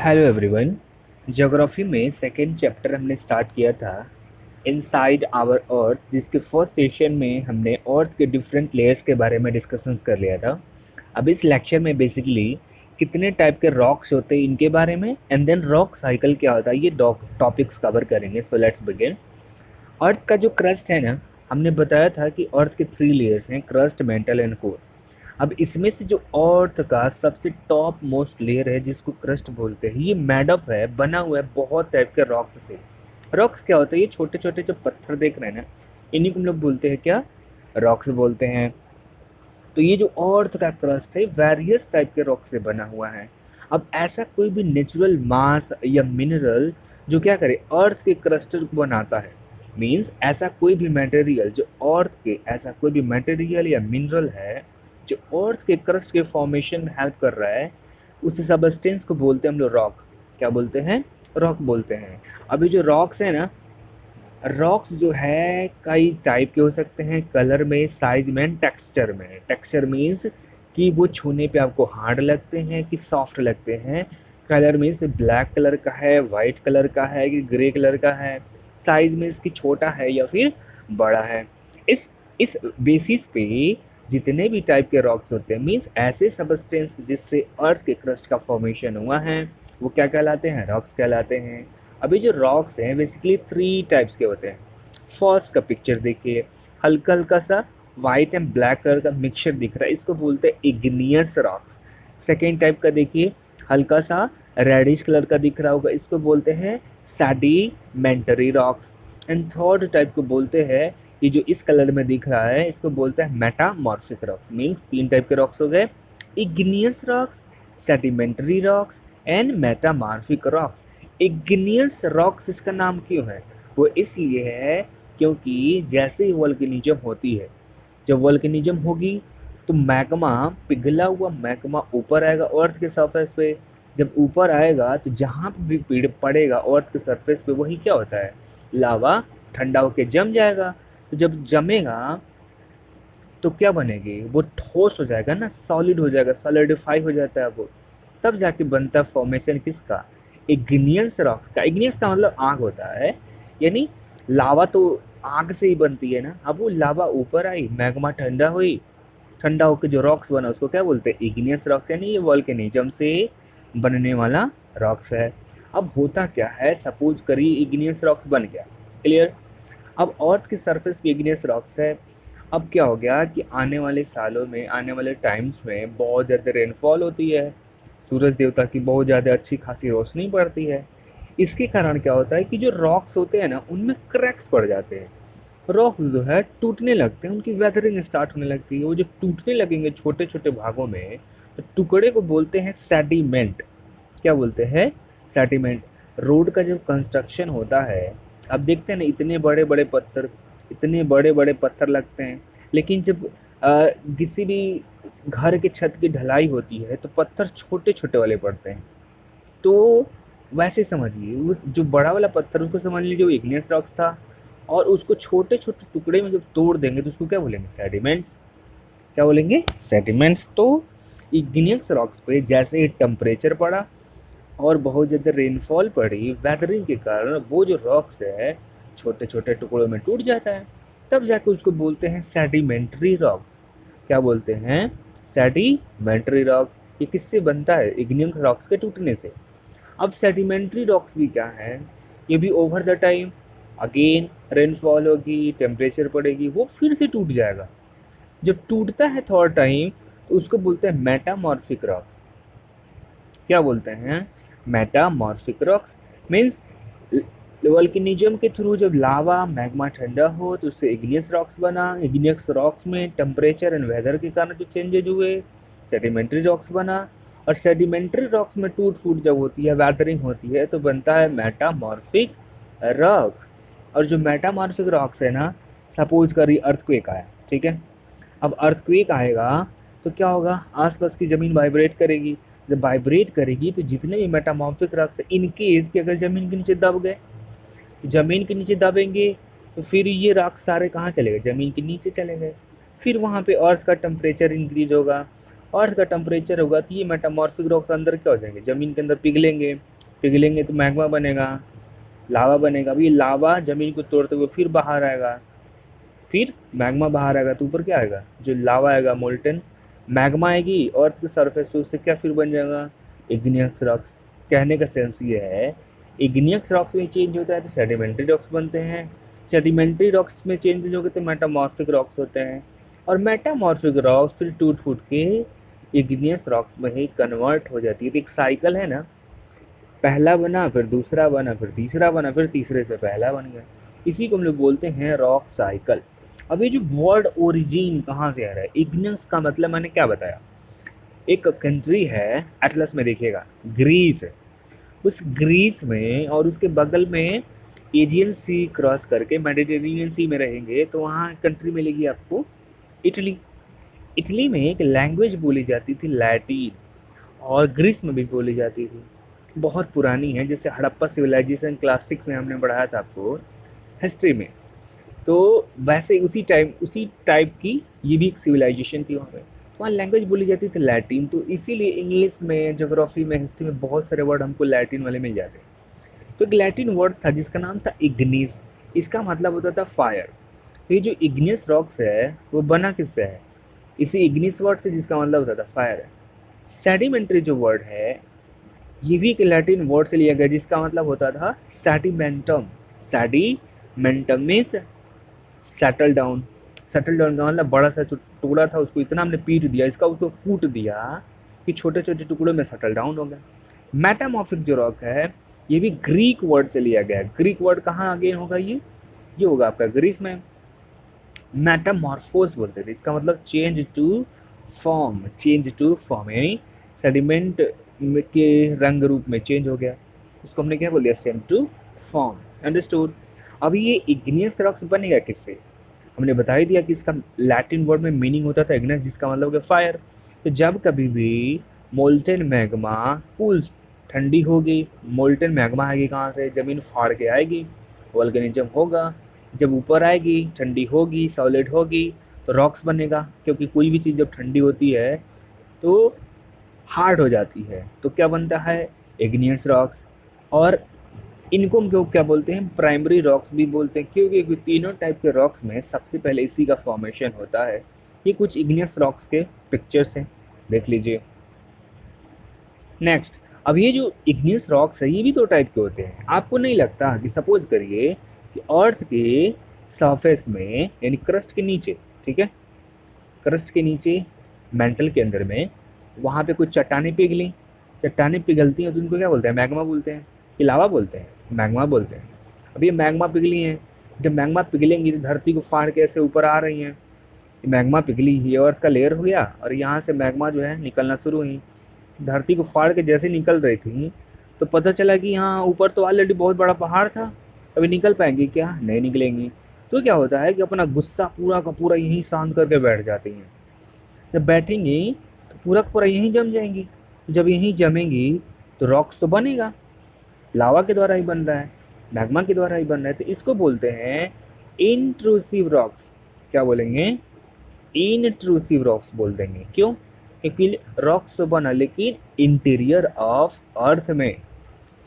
Hello everyone. Geography में second chapter हमने start किया था इनसाइड आवर अर्थ, जिसके फर्स्ट सेशन में हमने अर्थ के डिफरेंट लेयर्स के बारे में डिस्कशंस कर लिया था। अब इस लेक्चर में बेसिकली कितने टाइप के रॉक्स होते हैं इनके बारे में एंड देन रॉक साइकिल क्या होता है ये टॉपिक्स कवर करेंगे। So let's begin. अर्थ का जो क्रस्ट है ना, हमने बताया था कि अर्थ के 3 लेयर्स हैं, क्रस्ट, मेंटल एंड कोर। अब इसमें से जो अर्थ का सबसे टॉप मोस्ट लेयर है जिसको क्रस्ट बोलते हैं, ये मेड अप है, बना हुआ है बहुत टाइप के रॉक्स से। रॉक्स क्या होता है? ये छोटे छोटे जो पत्थर देख रहे हैं ना, इन्हीं को हम लोग बोलते हैं क्या? रॉक्स बोलते हैं। तो ये जो अर्थ का क्रस्ट है वेरियस टाइप के रॉक से बना हुआ है। अब ऐसा कोई भी नेचुरल मास या मिनरल जो क्या करे, अर्थ के क्रस्ट को बनाता है, मीन्स ऐसा कोई भी मटेरियल जो अर्थ के, ऐसा कोई भी मटेरियल या मिनरल है जो अर्थ के क्रस्ट के फॉर्मेशन में हेल्प कर रहा है, उस सबस्टेंस को बोलते हैं हम लोग रॉक। क्या बोलते हैं? रॉक बोलते हैं। अभी जो रॉक्स है ना, रॉक्स जो है कई टाइप के हो सकते हैं, कलर में, साइज में, टेक्सचर में। टेक्सचर मीन्स कि वो छूने पे आपको हार्ड लगते हैं कि सॉफ्ट लगते हैं। कलर मीन्स ब्लैक कलर का है, वाइट कलर का है कि ग्रे कलर का है। साइज मीन्स कि छोटा है या फिर बड़ा है। इस बेसिस पे जितने भी टाइप के रॉक्स होते हैं, मीन्स ऐसे सबस्टेंस जिससे अर्थ के क्रस्ट का फॉर्मेशन हुआ है, वो क्या कहलाते हैं? रॉक्स कहलाते हैं। अभी जो रॉक्स हैं बेसिकली 3 टाइप्स के होते हैं। फर्स्ट का पिक्चर देखिए, हल्का हल्का सा वाइट एंड ब्लैक कलर का मिक्सचर दिख रहा है, इसको बोलते हैं इग्नियस रॉक्स। सेकेंड टाइप का देखिए, हल्का सा रेडिश कलर का दिख रहा होगा, इसको बोलते हैं sedimentary rocks. And third type को बोलते हैं, ये जो इस कलर में दिख रहा है इसको बोलते हैं मेटामॉर्फिक रॉक्स। मीन्स 3 टाइप के रॉक्स हो गए, igneous rocks, sedimentary rocks and metamorphic rocks. Igneous rocks इसका नाम क्यों है? वो इसलिए है क्योंकि जैसे ही वोल्केनिज्म होती है, जब वोल्केनिज्म होगी तो मैग्मा, पिघला हुआ मैग्मा ऊपर आएगा अर्थ के सरफेस पे। जब ऊपर आएगा तो जहाँ पे भी पीड़ पड़ेगा अर्थ के सरफेस पे, वही क्या होता है? लावा ठंडा होके जम जाएगा। तो जब जमेगा तो क्या बनेगी? वो ठोस हो जाएगा ना, सॉलिड हो जाएगा, सॉलिडिफाई हो जाता है वो। तब जाके बनता है फॉर्मेशन किसका? इग्नियस रॉक्स का। इग्नियस का मतलब आग होता है, यानी लावा तो आग से ही बनती है ना। अब वो लावा ऊपर आई, मैग्मा ठंडा हुई, ठंडा होकर जो रॉक्स बना उसको क्या बोलते हैं? इग्नियस रॉक्स, यानी ये वोल्केनिज्म से बनने वाला रॉक्स है। अब होता क्या है, सपोज करिए इग्नियस रॉक्स बन गया, क्लियर। अब अर्थ की सरफेस पे इग्नियस रॉक्स है। अब क्या हो गया कि आने वाले सालों में, आने वाले टाइम्स में बहुत ज़्यादा रेनफॉल होती है, सूरज देवता की बहुत ज़्यादा अच्छी खासी रोशनी पड़ती है। इसके कारण क्या होता है कि जो रॉक्स होते हैं ना, उनमें क्रैक्स पड़ जाते हैं। रॉक्स जो है टूटने लगते हैं, उनकी वेदरिंग स्टार्ट होने लगती है। वो जब टूटने लगेंगे छोटे छोटे भागों में, तो टुकड़े को बोलते हैं सेडिमेंट। क्या बोलते हैं? सेडिमेंट। रोड का जब कंस्ट्रक्शन होता है, अब देखते हैं ना इतने बड़े बड़े पत्थर, इतने बड़े बड़े पत्थर लगते हैं, लेकिन जब किसी भी घर के छत की ढलाई होती है तो पत्थर छोटे छोटे वाले पड़ते हैं। तो वैसे समझिए, वो जो बड़ा वाला पत्थर उसको समझ लीजिए वो इग्नियस रॉक्स था, और उसको छोटे छोटे टुकड़े में जब तोड़ देंगे तो उसको क्या बोलेंगे? सेडिमेंट्स। क्या बोलेंगे? सेडिमेंट्स। तो इग्नियस रॉक्स पे जैसे ही टेम्परेचर पड़ा और बहुत ज़्यादा रेनफॉल पड़ी, वेदरिंग के कारण वो जो रॉक्स है छोटे छोटे टुकड़ों में टूट जाता है। तब जाके उसको बोलते हैं सेडिमेंट्री रॉक्स। क्या बोलते हैं? Sedimentary rocks. ये किससे बनता है? इग्नियस रॉक्स के टूटने से। अब सेडिमेंट्री रॉक्स भी क्या है, ये भी over the time, again rainfall होगी, टेम्परेचर पड़ेगी, वो फिर से टूट जाएगा। जब टूटता है थर्ड टाइम तो उसको बोलते हैं मेटामॉर्फिक रॉक्स। क्या बोलते हैं? Metamorphic rocks. मीन्स वोल्केनिज्म के थ्रू जब लावा मैग्मा ठंडा हो तो उससे इग्नियस रॉक्स बना, इग्नियस रॉक्स में टेम्परेचर एंड वेदर के कारण जो चेंजेज हुए, सेडिमेंट्री रॉक्स बना। और सेडिमेंट्री रॉक्स में टूट फूट जब होती है, वेदरिंग होती है, तो बनता है मेटामॉर्फिक रॉक्स। और जो मेटामॉर्फिक रॉक्स है ना, सपोज करिए अर्थक्वेक आया, ठीक है। अब अर्थक्वेक आएगा तो क्या होगा? आसपास की ज़मीन वाइब्रेट करेगी। जब वाइब्रेट करेगी तो जितने भी मेटामॉर्फिक रॉक्स, इन केस कि अगर ज़मीन के नीचे दब गए, ज़मीन के नीचे दबेंगे तो फिर ये रॉक्स सारे कहाँ चले गए? ज़मीन के नीचे चले गए। फिर वहाँ पे अर्थ का टेम्परेचर इंक्रीज होगा। अर्थ का टेम्परेचर होगा तो ये मेटामॉर्फिक रॉक्स अंदर क्या हो जाएंगे? ज़मीन के अंदर पिघलेंगे। पिघलेंगे तो मैग्मा बनेगा, लावा बनेगा। अभी लावा ज़मीन को तोड़ते हुए फिर बाहर आएगा, फिर मैग्मा बाहर आएगा, तो ऊपर क्या आएगा, जो लावा आएगा मोल्टन मैग्मा आएगी अर्थ के सरफेस पे, उससे क्या फिर बन जाएगा, इग्नियस रॉक्स। कहने का सेंस ये है, इग्नियस रॉक्स में चेंज होता है तो सेडिमेंट्री रॉक्स बनते हैं, सेडिमेंट्री रॉक्स में चेंज होते तो मेटामॉर्फिक रॉक्स होते हैं, और मेटामॉर्फिक रॉक्स फिर टूट फूट के इग्नियस रॉक्स में ही कन्वर्ट हो जाती है। तो एक साइकिल है ना, पहला बना फिर दूसरा बना फिर तीसरा बना फिर तीसरे से पहला बन गया, इसी को हम लोग बोलते हैं रॉक साइकिल। अब ये जो वर्ड ओरिजिन कहाँ से आ रहा है, इग्नियस का मतलब मैंने क्या बताया, एक कंट्री है एटलस में देखिएगा ग्रीस, उस ग्रीस में और उसके बगल में एजियन सी क्रॉस करके मेडिटेरेनियन सी में रहेंगे तो वहाँ कंट्री मिलेगी आपको इटली। इटली में एक लैंग्वेज बोली जाती थी लैटिन, और ग्रीस में भी बोली जाती थी, बहुत पुरानी है, जैसे हड़प्पा सिविलाइजेशन क्लास 6 में हमने पढ़ाया था आपको हिस्ट्री में, तो वैसे उसी टाइप की ये भी एक सिविलाइजेशन थी वहाँ पे, तो वहाँ लैंग्वेज बोली जाती थी लैटिन। तो इसीलिए इंग्लिश में, ज्योग्राफी में, हिस्ट्री में बहुत सारे वर्ड हमको लैटिन वाले मिल जाते हैं। तो एक लैटिन वर्ड था जिसका नाम था इग्निस, इसका मतलब होता था फायर। तो ये जो इग्नियस रॉक्स है वो बना किससे है, इसी इग्निस वर्ड से, जिसका मतलब होता था फायर है। सेडिमेंट्री जो वर्ड है ये भी एक लैटिन वर्ड से लिया गया जिसका मतलब होता था sedimentum. Sedimentum means settle down. Settle down का मतलब बड़ा सा जो टुकड़ा था उसको इतना हमने पीट दिया, इसका उसको कूट दिया कि छोटे छोटे टुकड़ों में सेटल डाउन हो गया। मेटामॉर्फिक जो रॉक है ये भी ग्रीक वर्ड से लिया गया है। ग्रीक वर्ड कहाँ आगे होगा, ये होगा आपका ग्रीस में। मेटामॉर्फोस बोलते थे, इसका मतलब change to form, change to form, यानी सेडिमेंट के रंग रूप में चेंज हो गया, उसको हमने क्या बोल दिया, सेम टू फॉर्म। अंडरस्टूड। अभी ये इग्नियस रॉक्स बनेगा किससे, हमने बता ही दिया कि इसका लैटिन वर्ड में मीनिंग होता था इग्नियस, जिसका मतलब हो गया फायर। तो जब कभी भी मोल्टेन मैग्मा कूल ठंडी होगी, मोल्टेन मैग्मा आएगी कहाँ से, ज़मीन फाड़ के आएगी, वोल्केनिज्म होगा, जब ऊपर आएगी ठंडी होगी, सॉलिड होगी, तो रॉक्स बनेगा, क्योंकि कोई भी चीज़ जब ठंडी होती है तो हार्ड हो जाती है, तो क्या बनता है, इग्नियस रॉक्स। और इनको हम क्या बोलते हैं, प्राइमरी रॉक्स भी बोलते हैं, क्योंकि तीनों टाइप के रॉक्स में सबसे पहले इसी का फॉर्मेशन होता है। ये कुछ इग्नियस रॉक्स के पिक्चर्स हैं, देख लीजिए। नेक्स्ट, अब ये जो इग्नियस रॉक्स है ये भी दो टाइप के होते हैं। आपको नहीं लगता कि सपोज करिए कि अर्थ के सरफेस में, यानी क्रस्ट के नीचे, ठीक है, क्रस्ट के नीचे मेंटल के अंदर में, वहाँ पे कुछ चट्टानें पिघली, चट्टानें पिघलती हैं तो उनको क्या बोलते हैं, मैग्मा बोलते हैं कि लावा बोलते हैं, मैग्मा बोलते हैं। अब ये मैग्मा पिघली हैं, जब मैग्मा पिघलेंगी तो धरती को फाड़ के ऐसे ऊपर आ रही हैं, मैग्मा पिघली, ये अर्थ का लेयर हो गया, और यहाँ से मैग्मा जो है निकलना शुरू हुई, धरती को फाड़ के जैसे निकल रही थी तो पता चला कि यहाँ ऊपर तो ऑलरेडी बहुत बड़ा पहाड़ था, अभी निकल पाएंगी क्या, नहीं निकलेंगी। तो क्या होता है कि अपना गुस्सा पूरा का पूरा यहीं शांत करके बैठ जाती हैं, जब बैठेंगी तो पूरा का पूरा यहीं जम जाएंगी, जब यहीं जमेंगी तो रॉक्स तो बनेगा, लावा के द्वारा ही बन रहा है, मैग्मा के द्वारा ही बन रहा है, तो इसको बोलते हैं इंट्रूसिव रॉक्स। क्या बोलेंगे, इंट्रूसिव रॉक्स बोल देंगे। क्यों, क्योंकि रॉक्स तो बना लेकिन इंटीरियर ऑफ अर्थ में,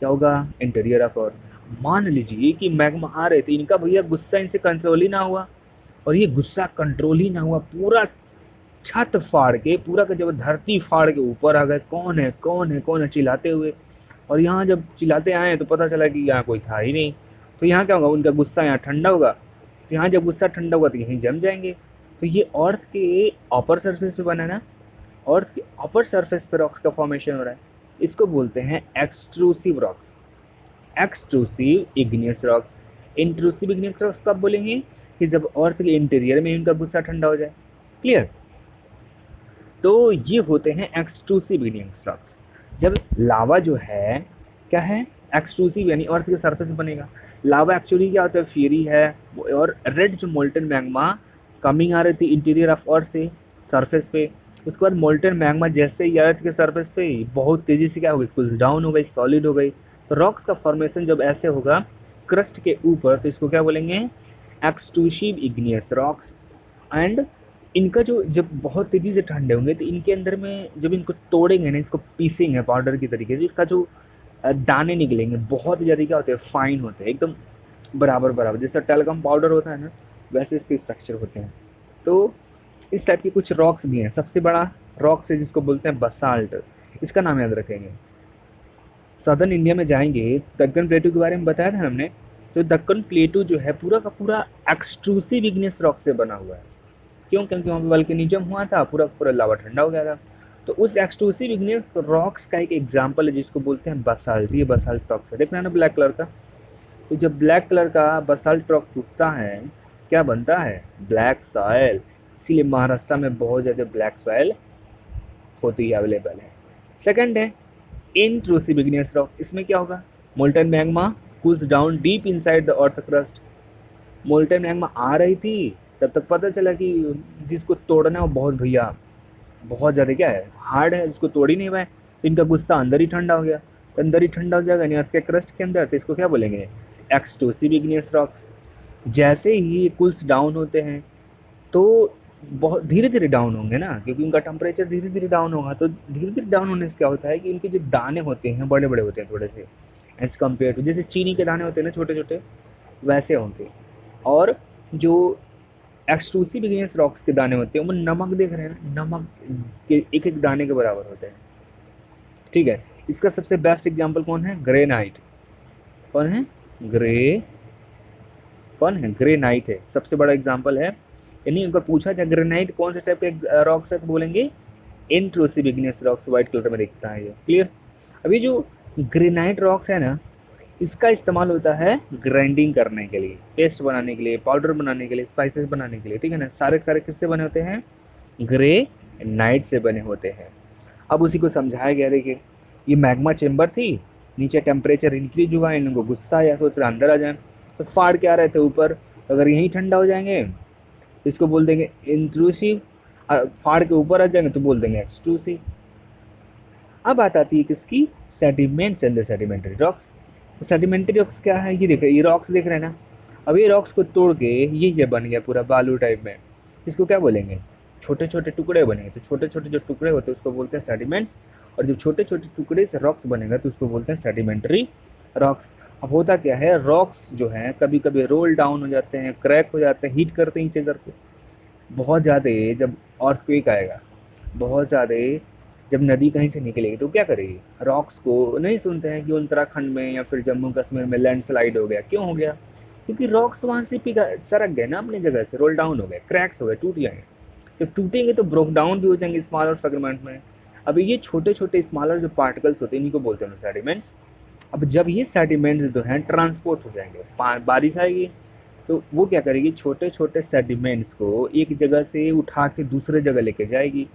क्या होगा, इंटीरियर ऑफ अर्थ। मान लीजिए कि मैग्मा आ रहे थे, इनका भैया गुस्सा इनसे कंट्रोल ही ना हुआ, और ये गुस्सा कंट्रोल ही ना हुआ, पूरा छत फाड़ के, पूरा का जब धरती फाड़ के ऊपर आ गए, कौन है कौन है कौन है चिल्लाते हुए, और यहाँ जब चिल्लाते आए तो पता चला कि यहाँ कोई था ही नहीं। तो यहाँ क्या होगा, उनका गुस्सा यहाँ ठंडा होगा, तो यहाँ जब गुस्सा ठंडा होगा तो यहीं जम जाएंगे। तो ये अर्थ के अपर सरफेस पे बना ना, अर्थ के अपर सरफेस पे रॉक्स का फॉर्मेशन हो रहा है, इसको बोलते हैं extrusive rocks, extrusive igneous rocks. Intrusive igneous rocks कब बोलेंगे, कि जब अर्थ के इंटीरियर में इनका गुस्सा ठंडा हो जाए। क्लियर। तो ये होते हैं एक्सट्रूसिव इग्नियस रॉक्स। जब लावा जो है क्या है, एक्सट्रूसिव, यानी अर्थ के सरफेस बनेगा। लावा एक्चुअली क्या होता है, फ्यूरी है, और रेड जो मोल्टन मैग्मा कमिंग आ रही थी इंटीरियर ऑफ अर्थ से सरफेस पे, उसके बाद मोल्टन मैग्मा जैसे ही अर्थ के सरफेस पे बहुत तेज़ी से क्या हो गई, कूल डाउन हो गई, सॉलिड हो गई। तो रॉक्स का फॉर्मेशन जब ऐसे होगा क्रस्ट के ऊपर, तो इसको क्या बोलेंगे, एक्सट्रूसिव इग्नियस रॉक्स। एंड इनका जो जब बहुत तेज़ी से ठंडे होंगे तो इनके अंदर में जब इनको तोड़ेंगे ना, इसको पीसेंगे पाउडर की तरीके से, इसका जो दाने निकलेंगे, बहुत ज़्यादा क्या होते हैं, फाइन होते हैं, एकदम बराबर बराबर, जैसा टेलकम पाउडर होता है ना, वैसे इसके स्ट्रक्चर होते हैं। तो इस टाइप के कुछ रॉक्स भी हैं। सबसे बड़ा रॉक्स है जिसको बोलते हैं बसाल्ट, इसका नाम याद रखेंगे। सदर्न इंडिया में जाएंगे, दक्कन प्लेटू के बारे में बताया था हमने, तो दक्कन प्लेटू जो है पूरा का पूरा एक्सट्रूसिव इग्नियस रॉक से बना हुआ है। क्यों? क्योंकि वहाँ पे वल्केनिज्म हुआ था, पूरा पूरा लावा ठंडा हो गया था। तो उस एक्सट्रूसिव इग्नियस रॉक्स का एक एग्जाम्पल है जिसको बोलते हैं बसाल्ट। ये बसाल्ट रॉक्स है, देखना ना ब्लैक कलर का। तो जब ब्लैक कलर का बसाल्ट रॉक टूटता है, क्या बनता है? Black soil. इसीलिए महाराष्ट्र में बहुत ज़्यादा ब्लैक सॉइल होती है, अवेलेबल है। सेकंड है इंट्रूसिव इग्नियस रॉक। इसमें क्या होगा? Molten magma cools down deep inside the earth crust. Molten magma आ रही थी, तब तक पता चला कि जिसको तोड़ना है वो बहुत भैया बहुत ज़्यादा क्या है, हार्ड है, उसको तोड़ ही नहीं पाए। तो इनका गुस्सा अंदर ही ठंडा हो गया। तो अंदर ही ठंडा हो जाएगा यानी अर्थ के क्रस्ट के अंदर, तो इसको क्या बोलेंगे? Extrusive igneous rocks. जैसे ही कूल्स डाउन होते हैं तो बहुत धीरे धीरे डाउन होंगे ना, क्योंकि उनका टेम्परेचर धीरे धीरे डाउन होगा। तो धीरे धीरे डाउन होने से क्या होता है कि उनके जो दाने होते हैं बड़े बड़े होते हैं थोड़े से, एज कम्पेयर टू जैसे चीनी के दाने होते हैं ना छोटे छोटे, वैसे होंगे। और जो एक्सट्रूसिव इग्नियस रॉक्स के दाने होते हैं वो नमक देख रहे हैं ना, नमक के एक एक दाने के बराबर होते हैं। ठीक है, इसका सबसे बेस्ट एग्जांपल कौन है? ग्रेनाइट। कौन है? कौन है? ग्रेनाइट है, सबसे बड़ा एग्जांपल है। यानी अगर पूछा जाए ग्रेनाइट कौन से टाइप के रॉक्स है, तो बोलेंगे intrusive igneous rocks, white colour में दिखता है ये। क्लियर? अभी जो ग्रेनाइट रॉक्स है ना, इसका इस्तेमाल होता है ग्राइंडिंग करने के लिए, पेस्ट बनाने के लिए, पाउडर बनाने के लिए, स्पाइसेस बनाने के लिए। ठीक है ना? सारे सारे किससे बने होते हैं? ग्रेनाइट से बने होते हैं। अब उसी को समझाया गया। देखिए, ये मैग्मा चेम्बर थी, नीचे टेम्परेचर इंक्रीज हुआ, इन लोगों को गुस्सा आया, सोच रहे अंदर आ जाए, तो फाड़ के आ रहे थे ऊपर। अगर यहीं ठंडा हो जाएंगे तो इसको बोल देंगे इंट्रूसिव, फाड़ के ऊपर आ जाएंगे तो बोल देंगे एक्सट्रूसिव। अब बात आती है किसकी? Sediments and the sedimentary rocks. तो सेडिमेंट्री रॉक्स क्या है? ये देख रहे, ये रॉक्स देख रहे हैं ना, अब ये रॉक्स को तोड़ के ये बन गया पूरा बालू टाइप में। इसको क्या बोलेंगे? छोटे छोटे टुकड़े बनेंगे। तो छोटे छोटे जो टुकड़े होते हैं उसको बोलते हैं सेडिमेंट्स, और जब छोटे छोटे टुकड़े से रॉक्स बनेगा तो उसको बोलते हैं सेडिमेंट्री रॉक्स। अब होता क्या है, रॉक्स जो हैं कभी कभी रोल डाउन हो जाते हैं, क्रैक हो जाते हैं, हीट करते हैं नीचे करके बहुत ज़्यादा। जब अर्थक्वेक आएगा बहुत ज़्यादा, जब नदी कहीं से निकलेगी तो क्या करेगी? रॉक्स को नहीं सुनते हैं कि उत्तराखंड में या फिर जम्मू कश्मीर में लैंडस्लाइड हो गया। क्यों हो गया? क्योंकि रॉक्स वहाँ से पिघा सरक गए ना अपनी जगह से, रोल डाउन हो गए, क्रैक्स हो गए, टूट जाएंगे। तो टूटेंगे तो ब्रोक डाउन भी हो जाएंगे स्मॉलर फ्रेगमेंट में। अब ये छोटे छोटे स्मॉलर जो पार्टिकल्स होते हैं इन्हीं को बोलते हैं सेडिमेंट्स। अब जब ये सेडिमेंट्स जो हैं ट्रांसपोर्ट हो जाएंगे, बारिश आएगी तो वो क्या करेगी? छोटे छोटे सेडिमेंट्स को एक जगह से उठा के दूसरे जगह लेके जाएगी,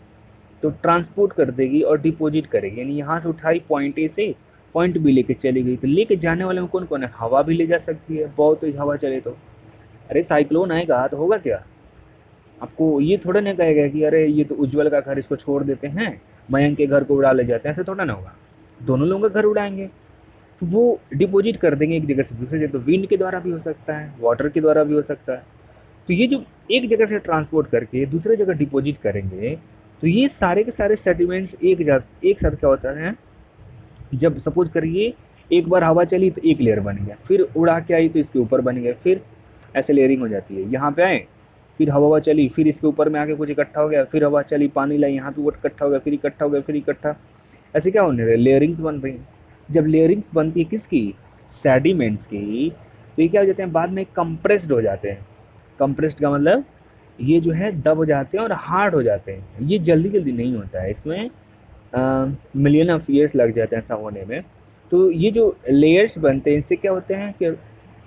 तो ट्रांसपोर्ट कर देगी और डिपॉजिट करेगी। यानी यहाँ से उठाई पॉइंट ए से पॉइंट बी लेके चली गई। तो लेके जाने वाले में कौन कौन है? हवा भी ले जा सकती है, बहुत तेज हवा चले तो। अरे साइक्लोन आएगा तो होगा क्या? आपको ये थोड़ा ना कहेगा कि अरे ये तो उज्जवल का घर, इसको छोड़ देते हैं, मयंक के घर को उड़ा ले जाते हैं, ऐसे थोड़ा ना होगा। दोनों लोगों का घर उड़ाएंगे तो वो डिपॉजिट कर देंगे एक जगह से दूसरी जगह। तो विंड के द्वारा भी हो सकता है, वाटर के द्वारा भी हो सकता है। तो ये जो एक जगह से ट्रांसपोर्ट करके दूसरे जगह डिपॉजिट करेंगे, तो ये सारे के सारे सेटलमेंट्स एक साथ क्या होता है? जब सपोज करिए एक बार हवा चली तो एक लेयर बन गया, फिर उड़ा के आई तो इसके ऊपर बन गया, फिर ऐसे लेयरिंग हो जाती है। यहाँ पे आए, फिर हवा चली, फिर इसके ऊपर में आके कुछ इकट्ठा हो गया, फिर हवा चली, पानी लाई, यहाँ पे वो इकट्ठा हो गया, फिर इकट्ठा हो गया, फिर इकट्ठा, ऐसे क्या होने रहे? लेयरिंग्स बन रही हैं। जब लेयरिंग्स बनती है किसकी? सेडिमेंट्स की, तो ये क्या हो जाते हैं? बाद में कंप्रेस्ड हो जाते हैं। कंप्रेस्ड का मतलब ये जो है दब जाते हैं और हार्ड हो जाते हैं। ये जल्दी जल्दी नहीं होता है, इसमें मिलियन ऑफ ईयर्स लग जाते हैं ऐसा होने में। तो ये जो लेयर्स बनते हैं इससे क्या होते हैं कि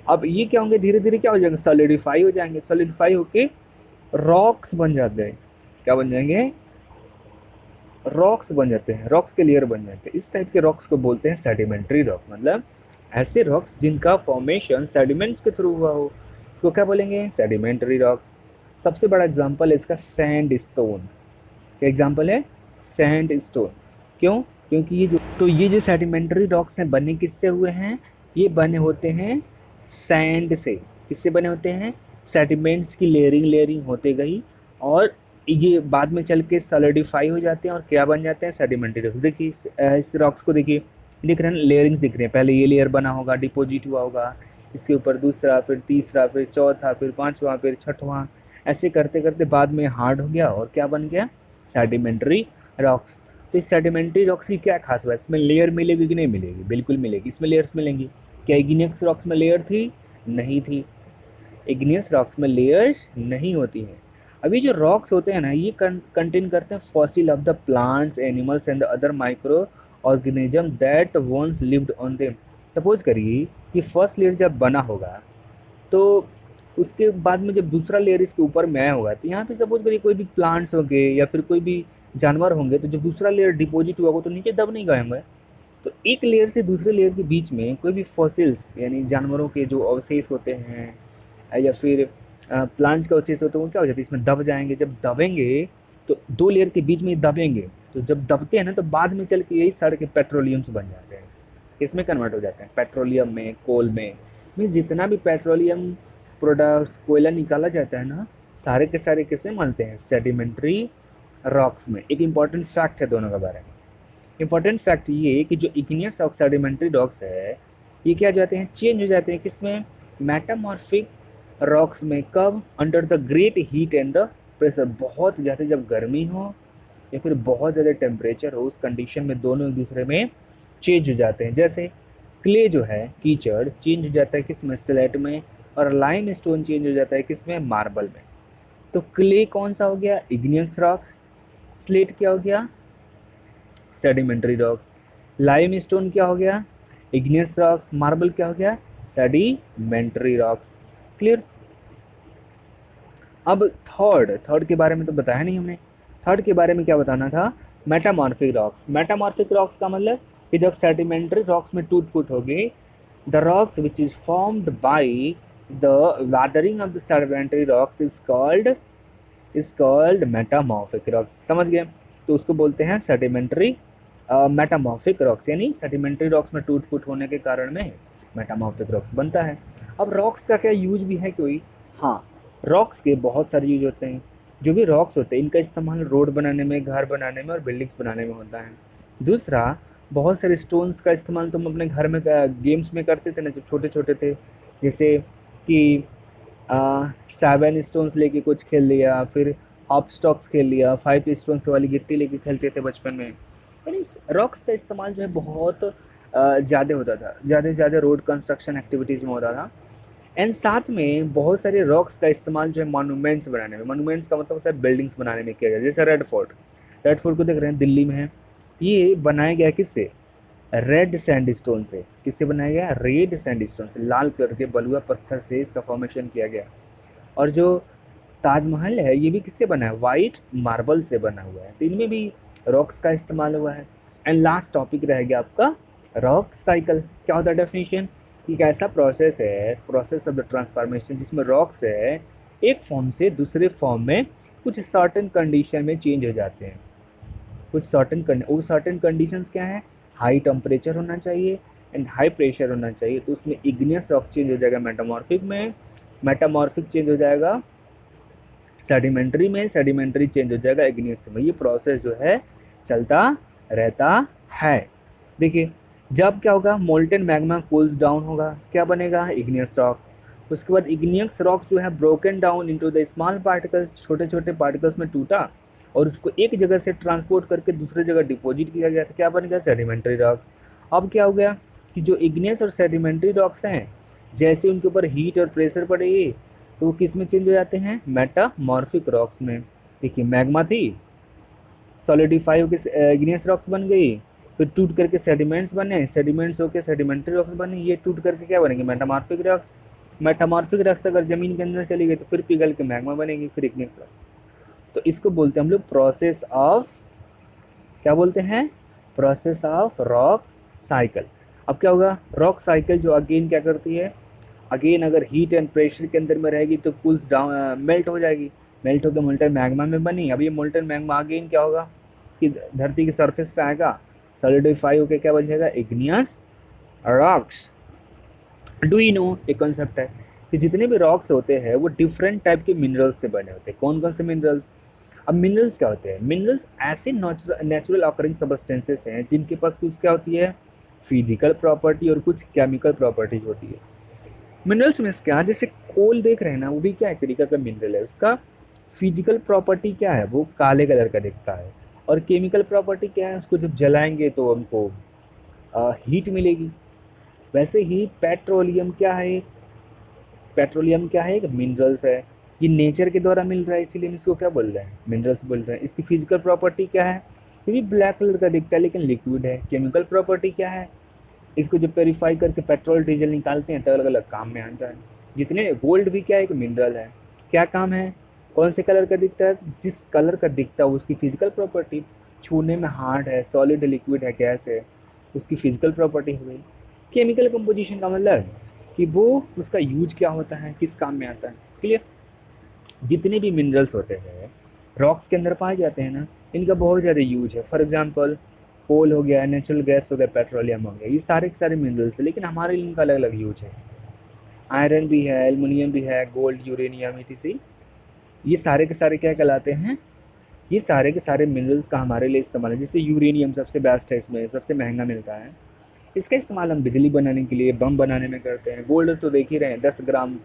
अब ये क्या होंगे? धीरे धीरे क्या हो जाएंगे? सॉलिडिफाई हो जाएंगे। सॉलिडिफाई होके रॉक्स बन जाते हैं। क्या बन जाएंगे? रॉक्स बन जाते हैं, रॉक्स के लेयर बन जाते हैं। इस टाइप के रॉक्स को बोलते हैं सेडिमेंट्री रॉक, मतलब ऐसे रॉक्स जिनका फॉर्मेशन सेडिमेंट्स के थ्रू हुआ हो, इसको क्या बोलेंगे? Sedimentary rocks. सबसे बड़ा एग्जांपल है इसका सैंड स्टोन। क्या एग्जांपल है? Sand stone. क्यों? क्योंकि ये जो सेडिमेंट्री रॉक्स हैं बने किससे हुए हैं? ये बने होते हैं सैंड से। किससे बने होते हैं? सेडिमेंट्स की लेयरिंग होते गई और ये बाद में चल के सॉलिडिफाई हो जाते हैं और क्या बन जाते हैं? Sedimentary rocks. देखिए इस रॉक्स को देखिए, दिख रहे हैं लेयरिंग्स दिख रहे हैं, पहले ये लेयर बना होगा, डिपॉजिट हुआ होगा, इसके ऊपर दूसरा, फिर तीसरा, फिर चौथा, फिर पांचवा, फिर छठवां, ऐसे करते करते बाद में हार्ड हो गया और क्या बन गया, सेडिमेंट्री रॉक्स। तो इस सेडिमेंट्री रॉक्स की क्या खास बात, इसमें लेयर मिलेगी कि नहीं मिलेगी, बिल्कुल मिलेगी, इसमें लेयर्स मिलेंगी। क्या इग्नियस रॉक्स में लेयर थी, नहीं थी, इग्नियस रॉक्स में लेयर्स नहीं होती हैं। अभी जो रॉक्स होते हैं ना, ये कंटेन करते हैं fossil of the plants, animals and other microorganism that once lived on them. Suppose करिए कि फर्स्ट लेयर जब बना होगा तो उसके बाद में जब दूसरा लेयर इसके ऊपर में आया होगा, तो यहाँ पे सपोज करिए कोई भी प्लांट्स होंगे या फिर कोई भी जानवर होंगे, तो जब दूसरा लेयर डिपॉजिट हुआ होगा तो नीचे दब नहीं गए होंगे। तो एक लेयर से दूसरे लेयर के बीच में कोई भी फॉसिल्स यानी जानवरों के जो अवशेष होते हैं या फिर प्लांट्स का अवशेष होते हैं, वो क्या हो जाता है, इसमें दब जाएंगे। जब दबेंगे तो दो लेयर के बीच में दबेंगे, तो जब दबते हैं ना तो बाद में चल के यही सारे के पेट्रोलियम्स बन जाते हैं, किसमें कन्वर्ट हो जाते हैं, पेट्रोलियम में, कोल में। मीन्स जितना भी पेट्रोलियम प्रोडक्ट्स, कोयला निकाला जाता है ना, सारे के सारे किसमें मिलते हैं, सेडिमेंट्री रॉक्स में। एक इम्पॉर्टेंट फैक्ट है दोनों के बारे में। इम्पॉर्टेंट फैक्ट ये कि जो इग्नियस रॉक सेडिमेंट्री रॉक्स है, ये क्या हो जाते हैं, चेंज हो जाते हैं किसमें, मेटामॉर्फिक रॉक्स में। कब, under the great heat and the pressure, बहुत ज़्यादा जब गर्मी हो या फिर बहुत ज़्यादा टेम्परेचर हो, उस कंडीशन में दोनों एक दूसरे में चेंज हो जाते हैं। जैसे क्ले जो है, कीचड़, चेंज हो जाता है किसमें, स्लेट में, और लाइम स्टोन चेंज हो जाता है किसमें, मार्बल में। तो क्ले कौन सा हो गया, इग्नियस रॉक्स, स्लेट क्या हो गया, सेडिमेंट्री रॉक्स, लाइम स्टोन क्या हो गया, इग्नियस रॉक्स, मार्बल क्या हो गया, सेडिमेंट्री रॉक्स। क्लियर। अब थर्ड के बारे में तो बताया नहीं हमने, थर्ड के बारे में क्या बताना था, मेटामॉर्फिक रॉक्स। मेटामॉर्फिक रॉक्स का मतलब कि जब सेडिमेंट्री रॉक्स में टूट फूट होगी, the rocks which is formed by the weathering of the sedimentary rocks is called metamorphic rocks. समझ गए, तो उसको बोलते हैं सेडिमेंट्री मेटामॉर्फिक रॉक्स, यानी सेडिमेंट्री रॉक्स में टूट फूट होने के कारण में मेटामॉर्फिक रॉक्स बनता है। अब रॉक्स का क्या यूज भी है कोई, हाँ, रॉक्स के बहुत सारे यूज होते हैं। जो भी रॉक्स होते हैं इनका इस्तेमाल रोड बनाने में, घर बनाने में और बिल्डिंग्स बनाने में होता है। दूसरा, बहुत सारे स्टोन्स का इस्तेमाल तुम अपने घर में गेम्स में करते थे ना जब छोटे छोटे थे, जैसे कि 7 स्टोन्स लेके कुछ खेल लिया, फिर हॉप स्टॉक्स खेल लिया, 5 स्टोन्स वाली गिट्टी लेके खेलते थे बचपन में। यानी रॉक्स का इस्तेमाल जो है बहुत ज़्यादा होता था, ज़्यादा से ज़्यादा रोड कंस्ट्रक्शन एक्टिविटीज़ में होता था। एंड साथ में बहुत सारे रॉक्स का इस्तेमाल जो है मॉन्यूमेंट्स बनाने में, मॉन्यूमेंट्स का मतलब होता है बिल्डिंग्स बनाने में किया जाता है। जैसे रेड फोर्ट को देख रहे हैं दिल्ली में है, ये बनाया गया किससे, रेड सैंडस्टोन से। किससे बनाया गया, रेड सैंडस्टोन से, लाल कलर के बलुआ पत्थर से इसका फॉर्मेशन किया गया। और जो ताजमहल है ये भी किससे बना है, वाइट मार्बल से बना हुआ है। तो इनमें भी रॉक्स का इस्तेमाल हुआ है। एंड लास्ट टॉपिक रहेगा आपका रॉक साइकिल। क्या होता है डेफिनेशन, एक ऐसा प्रोसेस है, प्रोसेस ऑफ द ट्रांसफॉर्मेशन, जिसमें रॉक्स है एक फॉर्म से दूसरे फॉर्म में कुछ सर्टेन कंडीशन में चेंज हो जाते हैं। कुछ सर्टेन कंडीशंस क्या है, हाई टेम्परेचर होना चाहिए एंड हाई प्रेशर होना चाहिए। तो उसमें इग्नियस रॉक चेंज हो जाएगा मेटामॉर्फिक में, मेटामॉर्फिक चेंज हो जाएगा सेडिमेंट्री में, सेडिमेंट्री चेंज हो जाएगा इग्नियस में। ये प्रोसेस जो है चलता रहता है। देखिए जब क्या होगा, मोल्टेन मैग्मा कूल्स डाउन होगा, क्या बनेगा, इग्नियस रॉक्स। उसके बाद इग्नियस रॉक जो है broken down into the small particles, छोटे छोटे पार्टिकल्स में टूटा और उसको एक जगह से ट्रांसपोर्ट करके दूसरे जगह डिपॉजिट किया गया था, क्या बन गया, सेडिमेंट्री रॉक। अब क्या हो गया कि जो इग्नियस और सेडिमेंट्री रॉक्स हैं, जैसे उनके ऊपर हीट और प्रेशर पड़ेगी तो वो किस में चेंज हो जाते हैं, मेटामॉर्फिक रॉक्स में। देखिए मैग्मा थी, सॉलिडिफाई होकर इग्नियस रॉक्स बन गई, फिर टूट करके सेडिमेंट्स बने, सेडिमेंट्स होकर सेडिमेंट्री रॉक्स बने, ये टूट करके क्या बनेंगे, मेटामॉर्फिक रॉक्स। मेटामॉर्फिक रॉक्स अगर जमीन के अंदर चली गई तो फिर पिघल के मैग्मा बनेगी, फिर इग्नियस रॉक्स। तो इसको बोलते हैं हम लोग प्रोसेस ऑफ, क्या बोलते हैं, प्रोसेस ऑफ रॉक साइकिल। अब क्या होगा, रॉक साइकिल जो अगेन क्या करती है, अगेन अगर हीट एंड प्रेशर के अंदर में रहेगी तो कूल्स डाउन, मेल्ट हो जाएगी, मेल्ट होकर मोल्टेन मैग्मा में बनी। अब ये मोल्टेन मैग्मा अगेन क्या होगा कि धरती की सरफेस पे आएगा, सॉलिडिफाई होकर क्या बन जाएगा, igneous rocks. Do you know, एक कॉन्सेप्ट है कि जितने भी रॉक्स होते हैं वो डिफरेंट टाइप के मिनरल्स से बने होते हैं। कौन कौन से मिनरल्स, अब मिनरल्स क्या होते हैं, मिनरल्स ऐसे नेचुरल ऑकरिंग सब्सटेंसेस हैं जिनके पास कुछ क्या होती है, फिजिकल प्रॉपर्टी और कुछ केमिकल प्रॉपर्टीज होती है। मिनरल्स में क्या, जैसे कोल देख रहे हैं ना, वो भी क्या है, तरीका का मिनरल है। उसका फिजिकल प्रॉपर्टी क्या है, वो काले कलर का दिखता है। और केमिकल प्रॉपर्टी क्या है, उसको जब जलाएंगे तो हमको हीट मिलेगी। वैसे ही पेट्रोलियम क्या है, एक मिनरल्स है। ये नेचर के द्वारा मिल रहा है, इसीलिए हम इसको क्या बोल रहे हैं, मिनरल्स बोल रहे हैं। इसकी फिजिकल प्रॉपर्टी क्या है, ये भी ब्लैक कलर का दिखता है लेकिन लिक्विड है। केमिकल प्रॉपर्टी क्या है, इसको जब प्योरीफाई करके पेट्रोल डीजल निकालते हैं तो अलग अलग काम में आता है। जितने गोल्ड भी क्या है, एक मिनरल है। क्या काम है, कौन से कलर का दिखता है, जिस कलर का दिखता है उसकी फिजिकल प्रॉपर्टी। छूने में हार्ड है, सॉलिड है, लिक्विड है, गैस है, उसकी फिजिकल प्रॉपर्टी हो गई। केमिकल कंपोजिशन का मतलब है कि वो उसका यूज क्या होता है, किस काम में आता है। क्लियर। जितने भी मिनरल्स होते हैं रॉक्स के अंदर पाए जाते हैं ना, इनका बहुत ज़्यादा यूज है। फॉर एग्जांपल कोल हो गया, नेचुरल गैस हो गया, पेट्रोलियम हो गया, ये सारे के सारे मिनरल्स हैं, लेकिन हमारे लिए इनका अलग अलग यूज है। आयरन भी है, एल्युमिनियम भी है, गोल्ड, यूरेनियम, etc। ये सारे के सारे क्या कहलाते हैं, ये सारे के सारे मिनरल्स का हमारे लिए इस्तेमाल है। जैसे यूरेनियम सबसे बेस्ट है, इसमें सबसे महंगा मिलता है। इसका इस्तेमाल हम बिजली बनाने के लिए, बम बनाने में करते हैं। गोल्ड तो देख ही रहे हैं, 10 ग्राम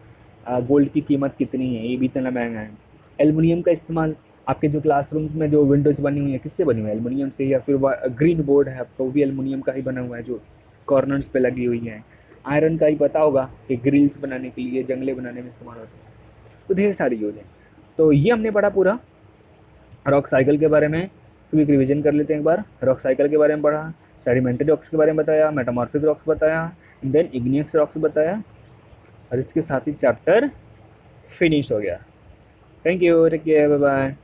गोल्ड की कीमत कितनी है, ये भी इतना महंगा है। एल्युमिनियम का इस्तेमाल आपके जो क्लासरूम में जो विंडोज बनी हुई है, किससे बनी हुई है, एल्युमिनियम से। या फिर ग्रीन बोर्ड है आपका, वो भी एल्युमिनियम का ही बना हुआ है, जो कॉर्नर्स पे लगी हुई है। आयरन का ही पता होगा कि ग्रिल्स बनाने के लिए, जंगले बनाने में इस्तेमाल होता है। तो ढेर सारी यूज है। तो ये हमने पढ़ा पूरा रॉक साइकिल के बारे में। क्विक रिवीजन कर लेते हैं एक बार। रॉक साइकिल के बारे में पढ़ा, सेडिमेंट्री रॉक्स के बारे में बताया, मेटामॉर्फिक रॉक्स बताया, देन इग्नियस रॉक्स बताया, और इसके साथ ही चैप्टर फिनिश हो गया। Thank you, take care, bye bye.